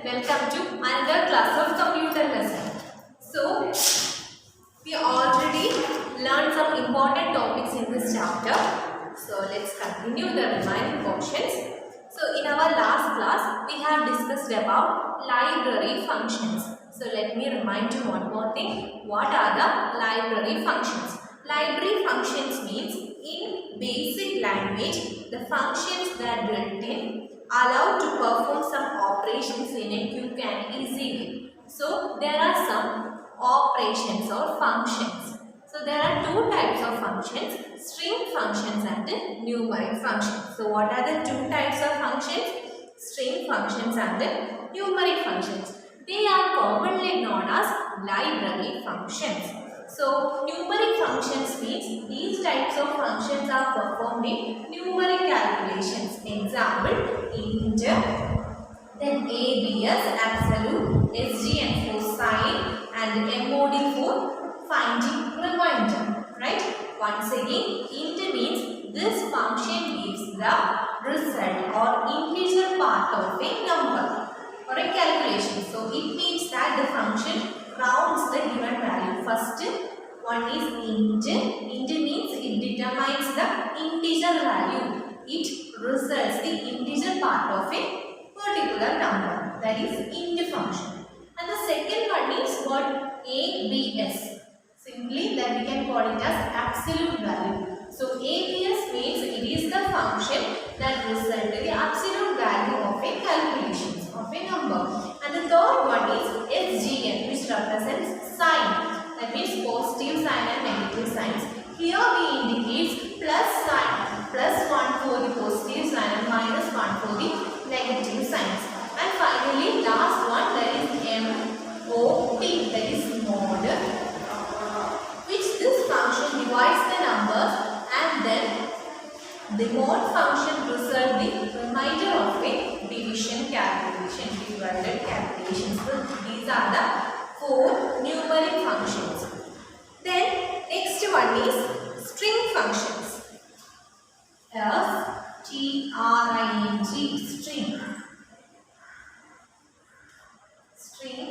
welcome to another class of computer lesson. So, we already learned some important topics in this chapter. So, let's continue the remaining portions. So, in our last class, we have discussed about library functions. So, let me remind you one more thing. What are the library functions? Library functions means in basic language, the functions that built in allowed to perform some operations in a quick and easy way. So, there are some operations or functions. So, there are two types of functions, string functions and numeric functions. So, what are the two types of functions? String functions and numeric functions. They are commonly known as library functions. So, numeric functions means these types of functions are performed in numeric calculations. Example, int, then abs, absolute, sgn for sign, and mod for finding remainder. Right? Once again, int means this function gives the result or integer part of a number or a calculation. So, it means that the function rounds the given value. First one is int. Int means it determines the integer value. It results the integer part of a particular number. That is int function. And the second one is what? ABS. Simply that we can call it as absolute value. So ABS means it is the function that results the absolute value of a calculation of a number. And the third one is SGN, which represents sign. That means positive sign and negative signs. Here we indicate plus sign, plus 1 for the positive sign and minus 1 for the negative signs. And finally, last one, that is MOD, that is mod, which this function divides the numbers and then the mod function results the remainder of a division calculation, divided calculation. So these are the four numeric functions. Then next one is string functions. S-T-R-I-N-G, string. String.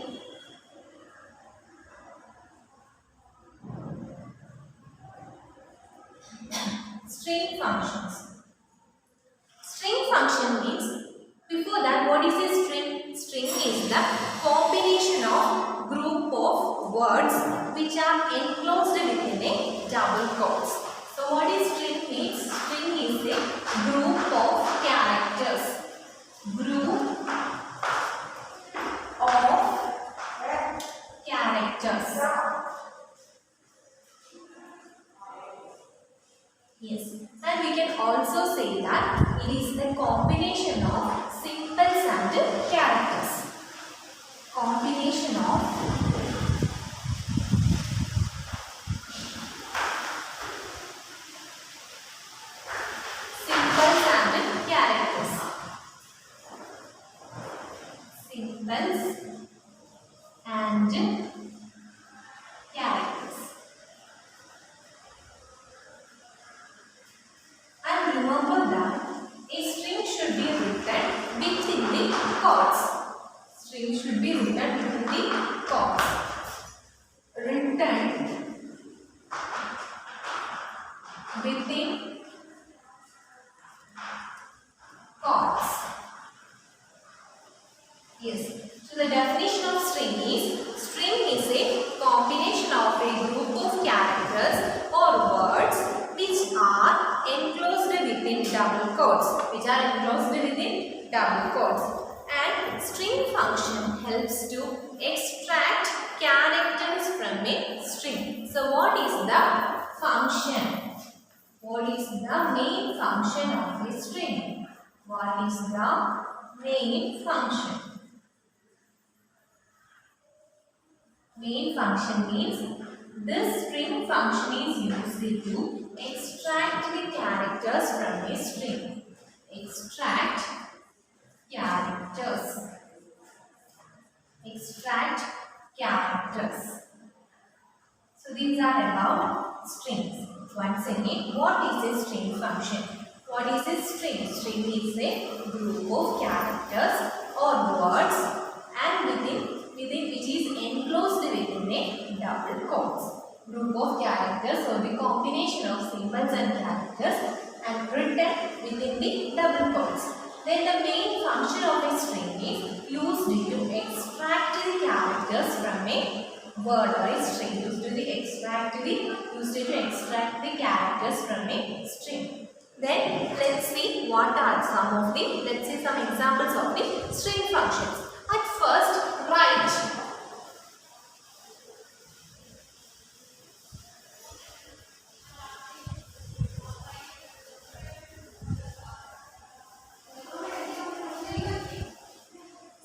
String functions. String function means, before that, what is a string? String is the combination of group of words which are enclosed within a double quotes. So, what is string means? String is a group of characters. Group of characters. Yes, and we can also say that it is the combination of symbols and characters. Combination of symbols and characters. Symbols and characters. And remember that a string should be written within the quotes. String should be written within the quotes. Written within quotes. Yes. So the definition of string is a combination of a group of characters or words which are enclosed within double quotes. Which are enclosed within double quotes. And string function helps to extract characters from a string. So what is the function? What is the main function of a string? What is the main function? Main function means this string function is used to extract the characters from a string. Extract characters. Extract characters. So these are about strings. Once again, what is a string function? What is a string? String is a group of characters or words words and characters and written within the double quotes. Then the main function of a string is used to extract the characters from a word or a string. Used to extract the characters from a string. Then let's see what are let's see some examples of the string functions. At first, write.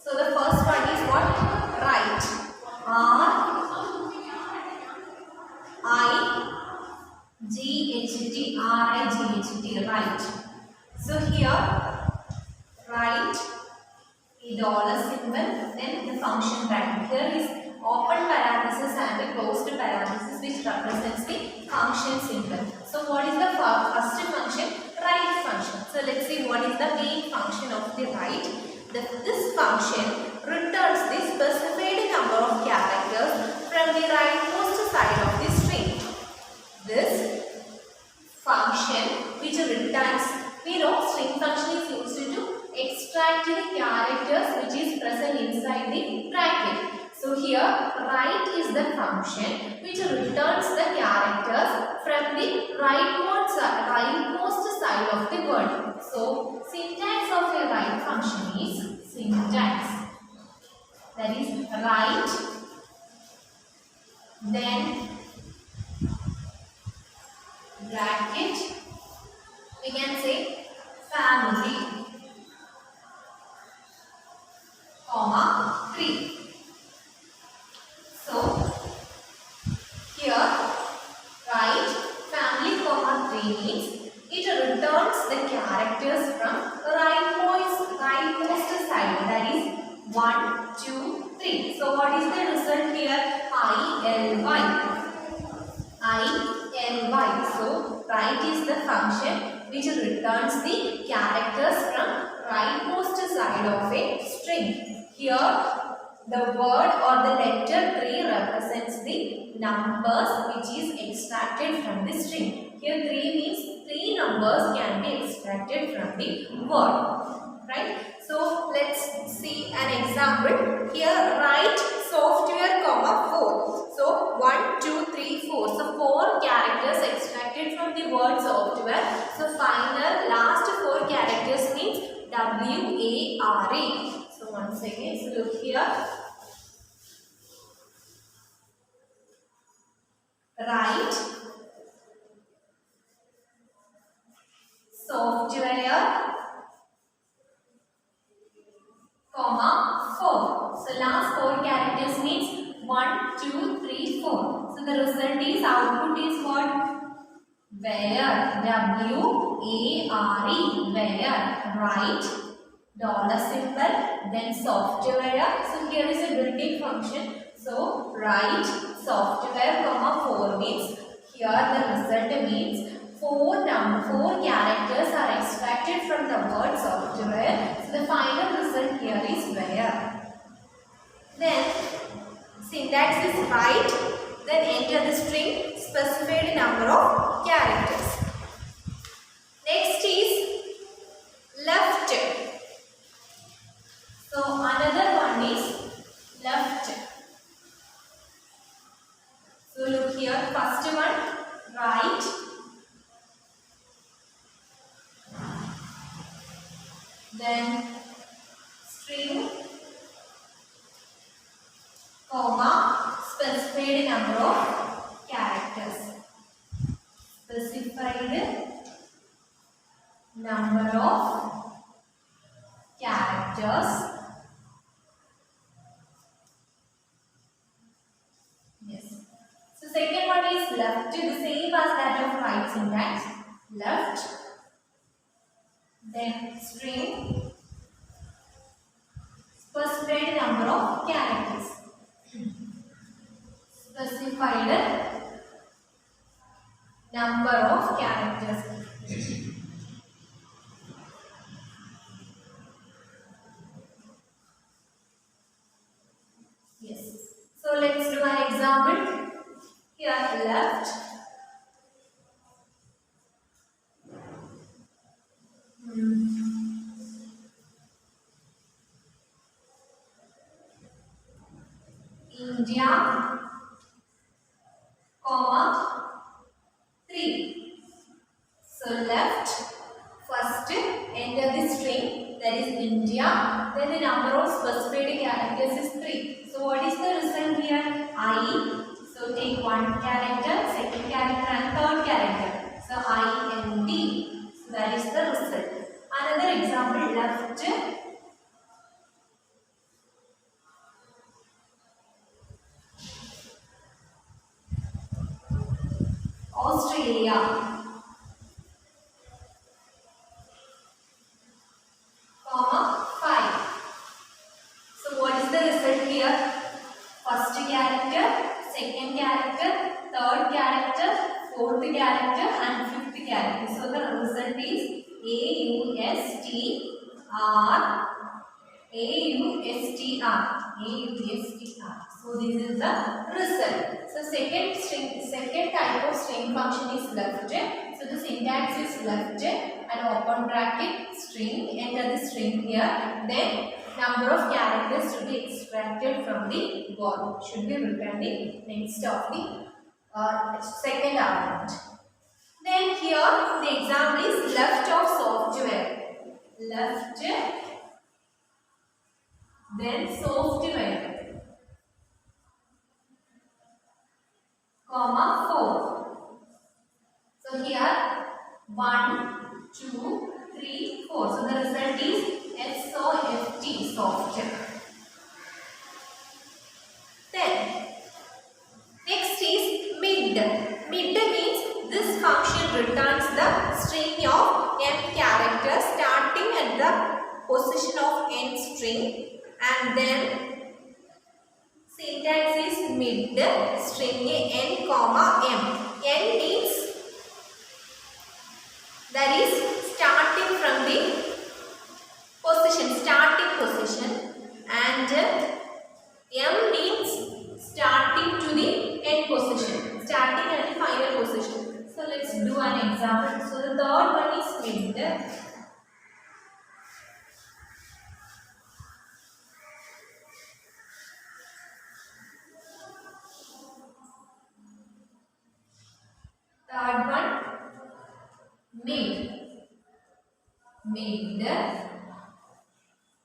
So the first one is what? Write. R-I-G-H-T, write. So here, write, the dollar symbol, then the function bracket. Here is open parenthesis and the closed parenthesis which represents the function symbol. So what is the first function? Write function. So let's see what is the main function of the write. This function returns the specified number of characters from the rightmost side of the string. This function which returns, we know string function is used to extract the characters which is present inside the bracket. So here write is the function which returns the characters from the rightmost side of the word. So syntax of a write function is syntax, that is write, then bracket, we can say family, comma 3. So here write family comma 3 means it returns the characters from rightmost side, that is 1, 2, 3. So what is the result here? ILY. So write is the function which returns the characters from rightmost side of a string. Here the word or the letter 3 represents the numbers which is extracted from the string. Here 3 means 3 numbers can be extracted from the word. Right? So let's see an example. Here write software comma 4. So 1, 2, 3, 4. So 4 characters extracted from the word software. So final last 4 characters means WARE. So once again, so look here. Write software comma 4. So last 4 characters means 1, 2, 3, 4. So the result is, output is what? Where. W-A-R-E. Where. Write. Dollar symbol. Then software. So here is a built-in function. So write software comma 4 means, here the result means 4 characters are extracted from the word software. So the final result here is where. Then syntax is write, then enter the string specified number of characters. Next is left. So another one is left. So look here, first one write, then string comma specified number of characters. Specified number of characters. Yes. So second one is left, the same as that of right syntax. Left, then string specified number of characters. Specified number of characters. Yes. So let's do an example. Here left, India, comma 3. So left, first enter the string, that is India, then the number of specified characters is 3. So what is the result here? I. So take one character, second character and third character. So I and D. So that is the result. Another example, left, Australia, comma 5. So what is the result here? First character, second character, third character, fourth character and fifth character. So the result is AUSTR. AUSTR. So this is the result. So second type of string function is left. So the syntax is left and open bracket string. Enter the string here. Then number of characters to be extracted from the body should be written in next of the second argument. Then here the example is left of software. Left, then software, comma 4. So here 1, 2, 3, 4. So the result is SOFT, soft. Then next is mid. Mid means this function returns the string of n characters starting at the position of n string. And then syntax is mid string n comma m. N means that is starting from the position, starting position, and m means starting to the end position, starting at the final position. So let's do an example. So the third one is mid. Third one, mid.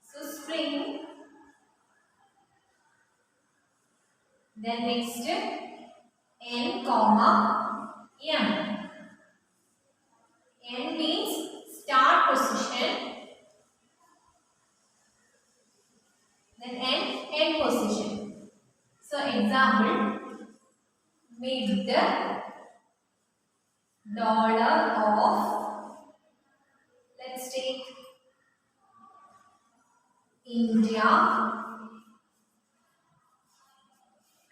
So string. Then next n comma m. N means start position. Then end position. So example, mid dollar of, let's take India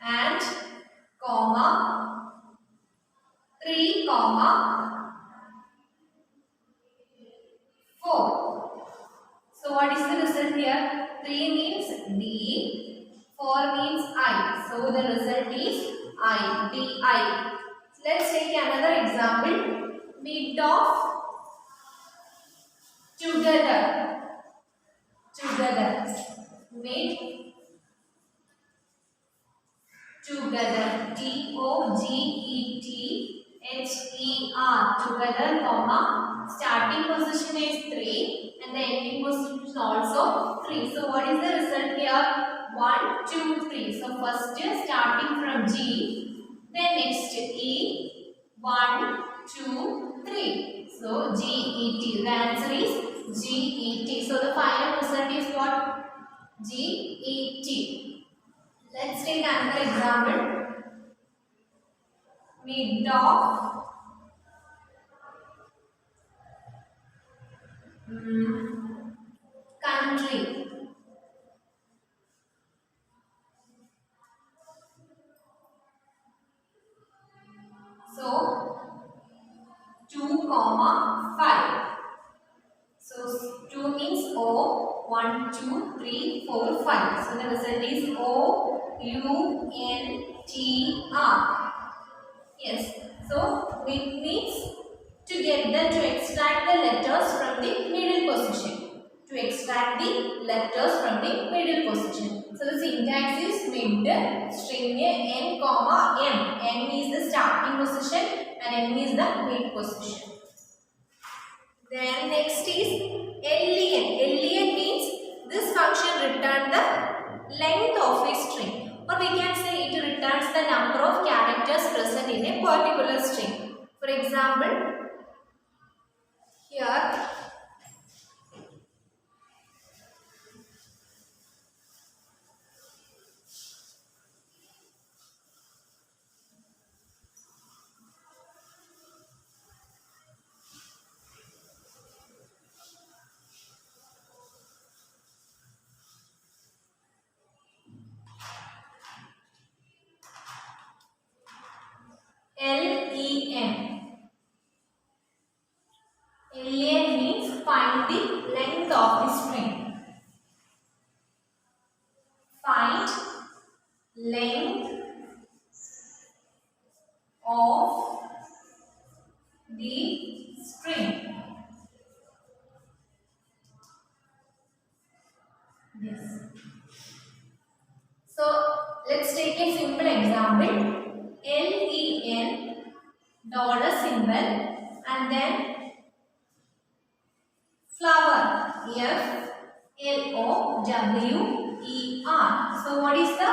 and comma 3 comma 4. So what is the result here? 3 means D, 4 means I. So the result is I, DI. Let's take another example. Mid of together. Mid together. TOGETHER. Together, comma. Starting position is 3 and the ending position is also 3. So what is the result here? 1, 2, 3. So first starting from G, then next E, 1, 2, 3. So GET. The answer is GET. So the final result is what? GET. Let's take another example. Mid of country. So 2 comma 5. So 2 means O, 1, 2, 3, 4, 5. So the result is OUNTR. Yes. So it means to extract the letters from the middle position. to extract the letters from the middle position. So the syntax is mid string n comma m. N is the starting position and m is the mid position. Then next is len. Len means this function returns the length of a string, or we can say it returns the number of characters present in a particular string. For example, here len. Len means find the length of the string. Find length of the string. Yes. So let's take a simple example. len dollar symbol and then flower flower. So what is the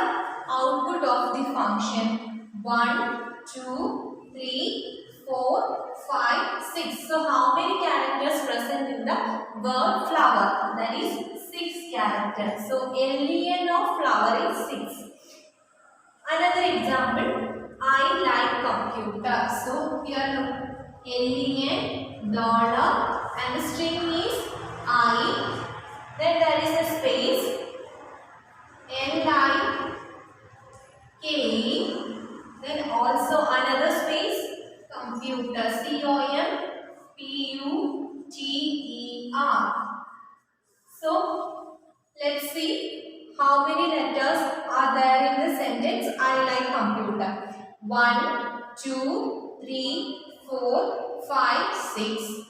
output of the function? 1, 2, 3, 4, 5, 6. So how many characters present in the word flower? That is 6 characters. So len of flower is 6. Another example, I like computer. So here look, len dollar and the string is I. Then there is a space LIK. Then also another space computer COMPUTER. So let's see how many letters are there in the sentence I like computer. 1, 2, 3, 4, 5, 6,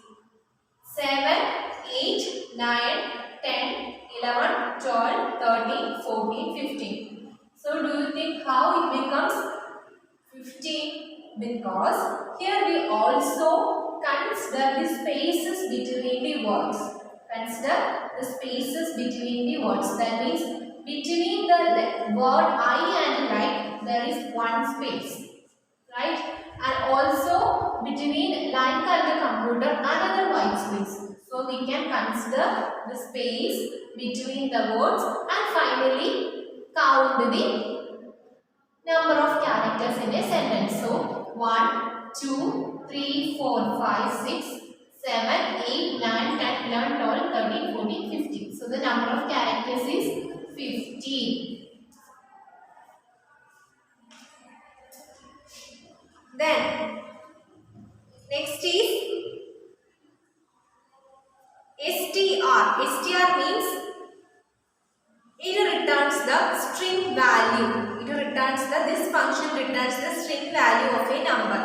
7, 8, 9, 10, 11, 12, 13, 14, 15. So do you think how it becomes 15? Because here we also consider the spaces between the words. Consider the spaces between the words. That means between the word I and like there is one space, right? And also between like and the computer another white space. So we can consider the space between the words and finally count the number of characters in a sentence. So 1, 2, 3, 4, 5, 6, 7, 8, 9, 10, 11, 12, 13, 14, 15. So the number of characters is 15. Then next is str. Str means it returns the string value. This function returns the string value of a number.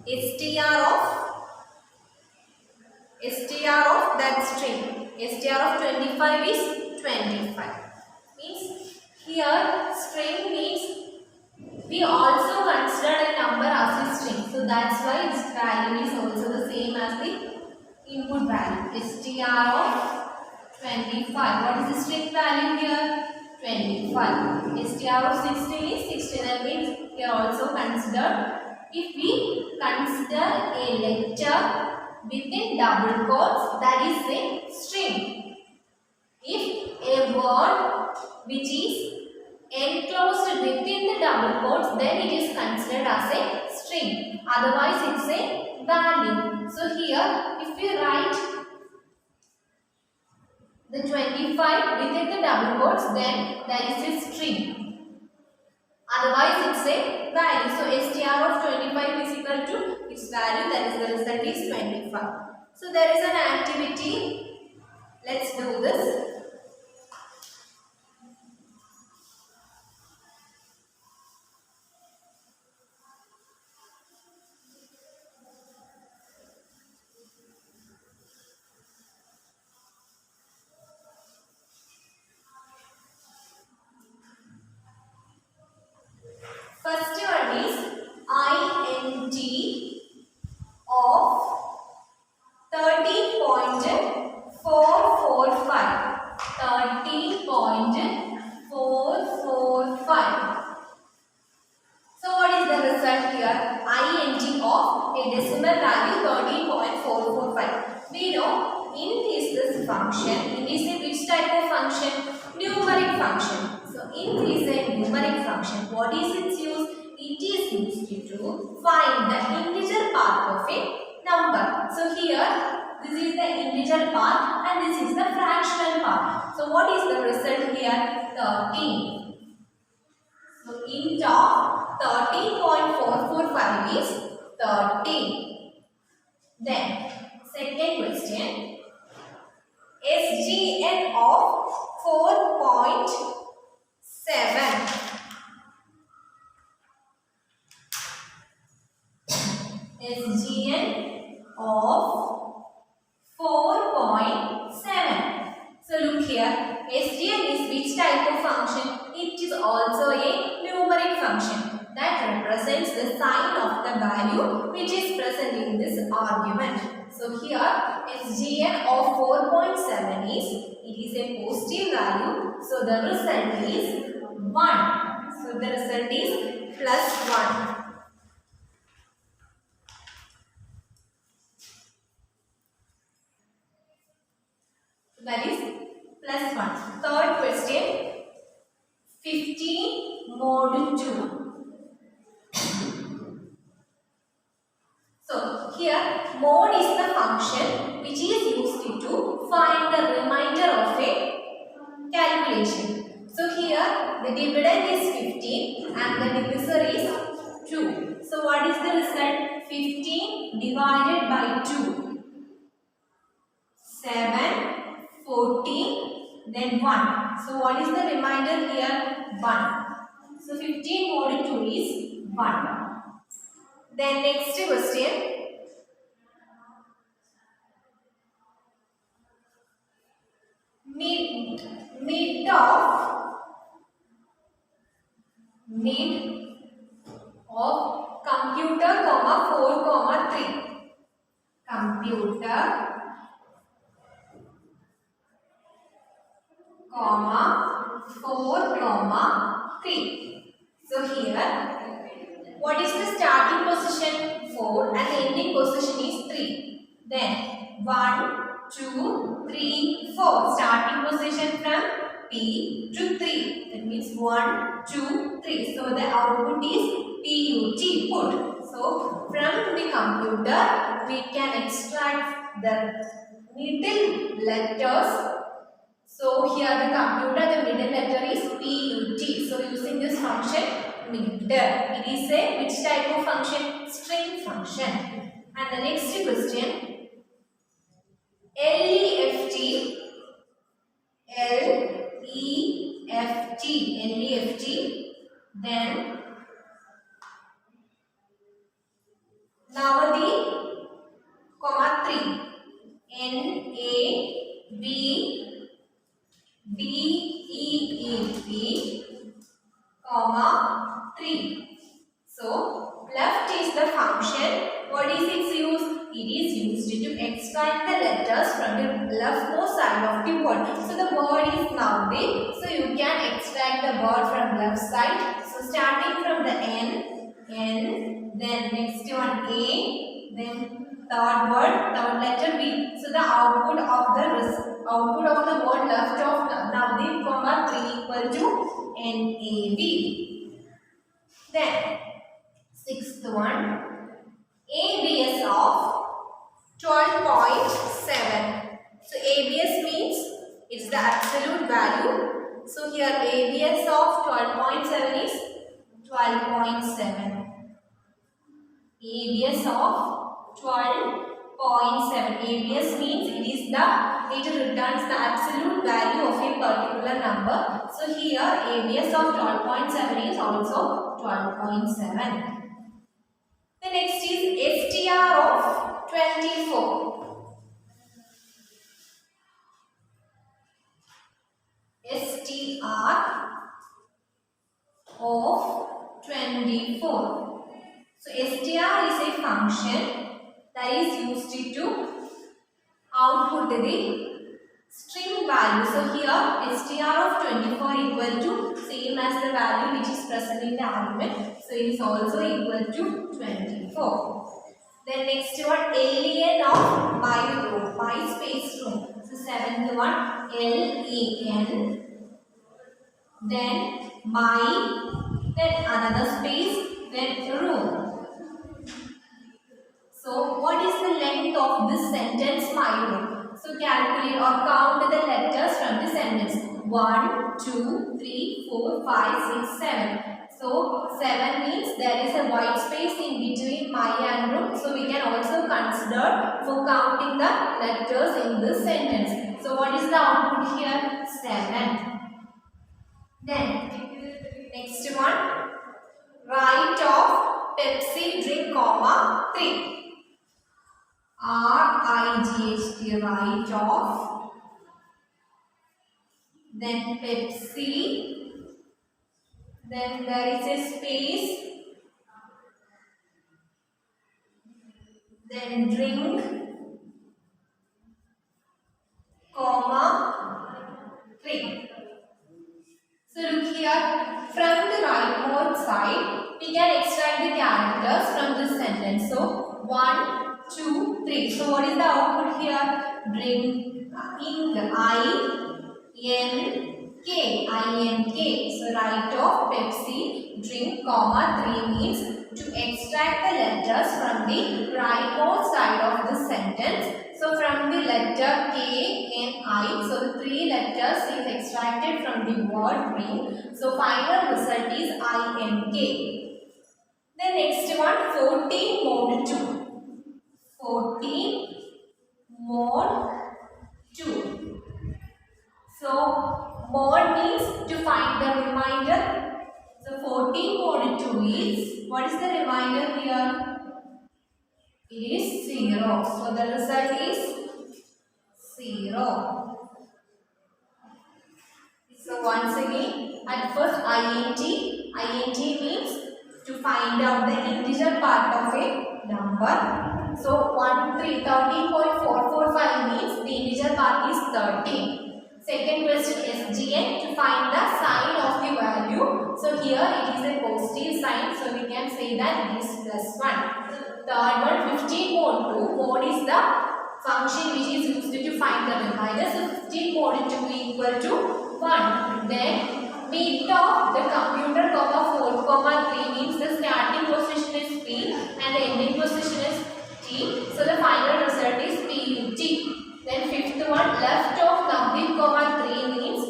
str of that string. str of 25 is 25. Means here string means we also consider a number as a string. So that's why this value is also the same as the input value. str of 25. What is the string value here? 25. str of 16 is 16. That means here also consider, if we consider a letter within double quotes, that is a string. If a word which is enclosed within the double quotes, then it is considered as a string. Otherwise it's a value. So here if we write the 25 within the double quotes, then that is a string. Otherwise it's a value. So str of 25 is equal to its value, that is the result is 25. So there is an activity. Let's do this. function. What is its use? It is used to find the integer part of a number. So here, this is the integer part and this is the fractional part. So what is the result here? 13. So int of 13.445 is 13. Then second question, SGN of 4.7. SGN of 4.7. So look here, SGN is which type of function? It is also a numeric function that represents the sign of the value which is present in this argument. So here SGN of 4.7 is a positive value. So the result is 1. So the result is plus 1. That is plus 1. Third question, 15 mod 2. So here mod is the function which is used to find the remainder of a calculation. So here the dividend is 15 and the divisor is 2. So what is the result? 15 divided by 2. 7. 14, then 1. So what is the remainder here? 1. So 15 mod 2 is 1. Then next question. Mid of computer, 4, 3. Computer, 4, 3. So here, what is the starting position? 4 and the ending position is 3. Then 1, 2, 3, 4. Starting position from P to 3. That means 1, 2, 3. So the output is PUT, put. So from the computer, we can extract the middle letters. So here the computer, the middle letter is PUT. So using this function, mid. It is a which type of function? String function. And the next question, LEFT, then Navadi, 3, NAVDEEP, 3. So left is the function. What is its use? It is used to extract the letters from the leftmost side of the word. So the word is Navadi. So you can extract the word from left side. So starting from the N, then next one A, then third letter B. So the output of the word left of Navadi, 3 equal to NAV. Then sixth one, ABS of 12.7. So ABS means it's the absolute value. So here ABS of 12.7 is 12.7. ABS of 12.7. ABS means it returns the absolute value of a particular number. So here ABS of 12.7 is also 12.7. The next is STR of 24. STR of 24. So STR is a function that is used to output the string value. So here STR of 24 equal to same as the value which is present in the argument. So it is also equal to 24. Then next one, LEN of my space room. So seventh one, LEN. Then my then another space, then room. So what is the length of this sentence, my room? So calculate or count the letters from the sentence. 1, 2, 3, 4, 5, 6, 7. So 7 means there is a white space in between my and room. So we can also consider for counting the letters in this sentence. So what is the output here? 7. Then next one, write of Pepsi drink, comma 3. R-I-G-H-T, write of, then Pepsi, then there is a space, then drink, comma 3. So look here, from the rightmost side, we can extract the characters from this sentence. So 1, 2, 3. So what is the output here? Drink, ink, I-N-K, I-N-K. So write of Pepsi, drink, comma 3 means to extract the letters from the rightmost side of the sentence. So from the letter K, N, I, so the 3 letters is extracted from the word drink. So final result is I-N-K. The next one, 14 mod 2. 14 mod 2. So mod means to find the remainder. So 14 mod 2 is, what is the remainder here? It is 0. So the result is 0. So once again, at first int means to find out the integer part of a number. So 13.445 means the integer part is 13. Second question, SGN, to find the sign of the value. So here it is a positive sign, so we can say that it is +1. Third one, 15 mod 2. Mod is the function which is used to find the remainder. So 15 mod 2 equal to 1. Then bit of the computer, comma 4, comma 3 means the starting position is P and the ending position is T. So the final result is PUT. Then fifth one, left of numbing, comma 3 means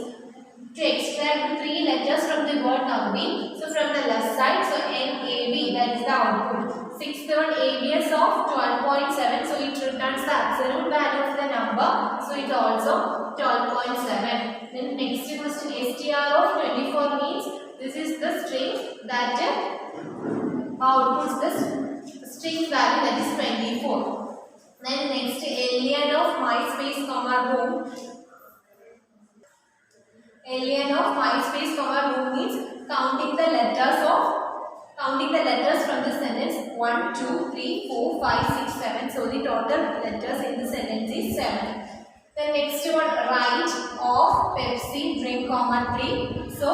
to extract 3 letters from the word numbing. So from the left side, so NAB, that is the output. Sixth one, ABS of 12.7, so it returns the absolute value of the number. So it also 12.7. Then next question, STR of 24 means this is the string that outputs the string value, that is 24. Then next, alien of MySpace, comma room. Alien of MySpace, comma room means counting the letters from the sentence 1, 2, 3, 4, 5, 6, 7. So the total letters in the sentence is 7. The next one, write of Pepsi drink, comma 3. So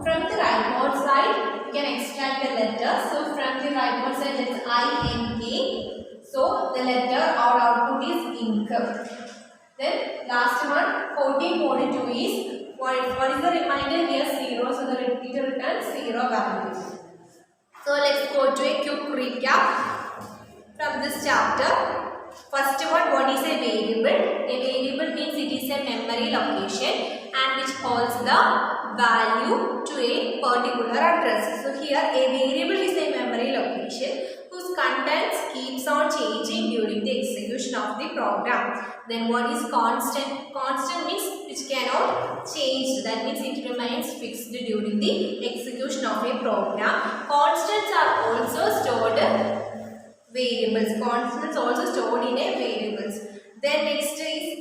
from the rightmost side, we can extract the letters. So from the rightmost side, that is I-N-K. So the letter or output is ink. Then last one, 14 mod 2 is, what is the remainder here? 0. So it returns 0 value. So let's go to a quick recap from this chapter. First one, what is a variable? A variable means it is a memory location and which holds the value to a particular address. So here a variable is a memory location whose contents keeps on changing during the execution of the program. Then what is constant? Constant means which cannot change. That means it remains fixed during the execution of a program. Constants are also stored variables. Constants also stored in a variables. Then next is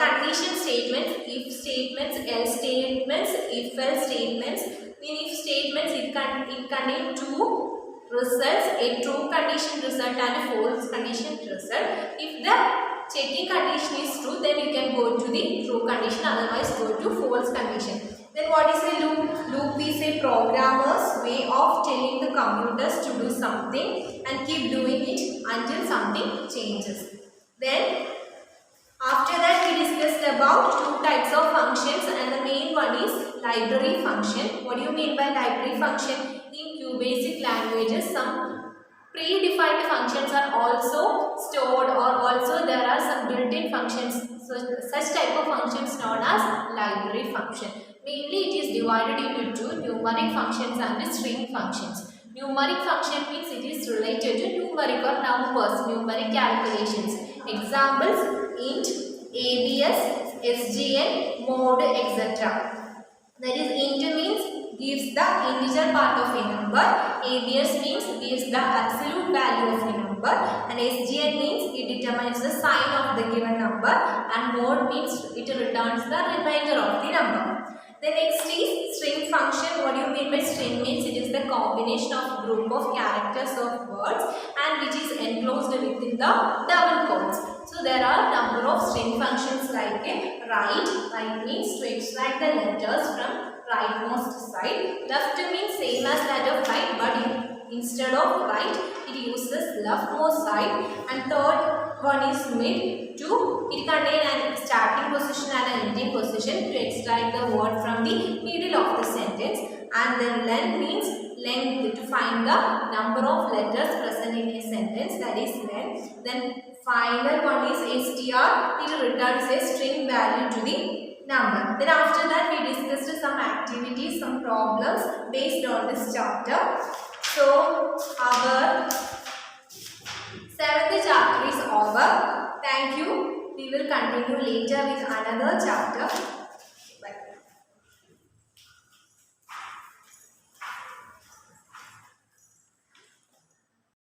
condition statements, if statements, else statements, if else statements. In if statements, it contains two results, a true condition result and a false condition result. If the checking condition is true, then you can go to the true condition, otherwise go to false condition. Then what is a loop? Loop is a programmer's way of telling the computers to do something and keep doing it until something changes. Then after that we discussed about two types of functions, and the main one is library function. What do you mean by library function? basic languages, some predefined functions are also stored, or also there are some built-in functions. So such type of functions known as library function. Mainly it is divided into two, numeric functions and string functions. Numeric function means it is related to numeric or numbers, numeric calculations. Examples: int, abs, sgn, mode, etc. That is, int means gives the integer part of a number, abs means gives the absolute value of a number, and sgn means it determines the sign of the given number, and mode means it returns the remainder of the number. The next is string function. What do you mean by string? Means it is the combination of group of characters of words and which is enclosed within the double quotes. So there are number of string functions like a write. Write means to extract the letters from rightmost side. Left means same as that of right, but instead of right it uses leftmost side. And third one is mid. It contains a starting position and an ending position to extract the word from the middle of the sentence. And then len means length, to find the number of letters present in a sentence, that is len. Then final one is str, it returns a string value to the number. Then after that we discussed some activities, some problems based on this chapter. So our 7th chapter is over. Thank you. We will continue later with another chapter.